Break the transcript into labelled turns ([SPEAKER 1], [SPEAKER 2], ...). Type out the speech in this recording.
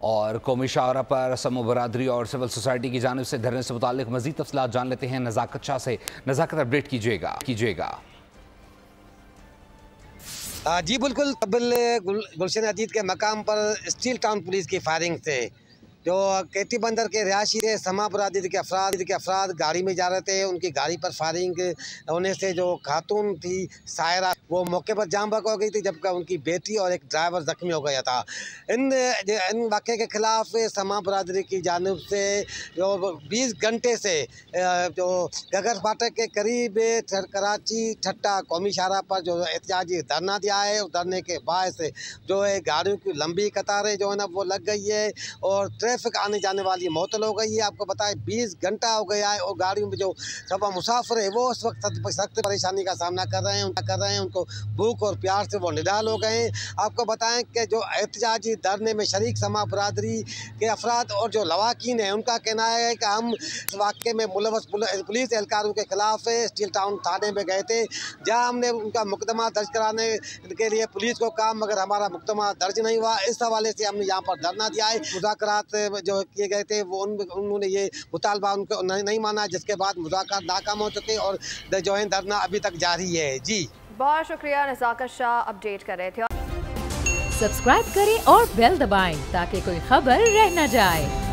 [SPEAKER 1] और कौमी शाहरा पर समो बरादरी और सिविल सोसाइटी की जानिब से धरने से मुताल्लिक मजीद तफसीलात जान लेते हैं नज़ाकत शाह से। नज़ाकत, अपडेट कीजिएगा।
[SPEAKER 2] जी बिल्कुल, गुलशन अजीत के मकाम पर स्टील टाउन पुलिस की फायरिंग से जो केटी बंदर के रिहायशी थे समा बरादरी के अफराद गाड़ी में जा रहे थे। उनकी गाड़ी पर फायरिंग होने से जो खातून थी सायरा, वो मौके पर जाम बहक हो गई थी, जबकि उनकी बेटी और एक ड्राइवर जख्मी हो गया था। इन वाक़े के ख़िलाफ़ समा बरादरी की जानिब से जो 20 घंटे से जो गगर फाटक के करीब कराची ठट्टा कौमी शाहरा पर जो एहतजाजी धरना दिया है, उस धरने के बायस जो है गाड़ियों की लंबी कतारें जो है ना वो लग गई है और ट्रैफिक आने जाने वाली मअतल हो गई है। आपको बताएं 20 घंटा हो गया है और गाड़ियों में जो सब मुसाफिर है वो उस वक्त सख्त परेशानी का सामना कर रहे हैं। उनको भूख और प्यार से वो निडाल हो गए हैं। आपको बताएं कि जो एहतजाजी धरने में शरीक समा बरादरी के अफराद और जो लवाकीन हैं, उनका कहना है कि हम इस वाक़े में मुलव्वस पुलिस एहलकारों के खिलाफ स्टील टाउन थाने में गए थे, जहाँ हमने उनका मुकदमा दर्ज कराने के लिए पुलिस को कहा, मगर हमारा मुकदमा दर्ज नहीं हुआ। इस हवाले से हमने यहाँ पर धरना दिया है। मुज़ाकरात जो किए गए थे वो उन्होंने ये मुतालबा उनको नहीं माना, जिसके बाद मुज़ाकरात नाकाम हो चुके और जो है धरना अभी तक जारी है। जी
[SPEAKER 3] बहुत शुक्रिया, नज़ाकत शाह अपडेट कर रहे थे।
[SPEAKER 4] सब्सक्राइब करें और बेल दबाएं ताकि कोई खबर रह न जाए।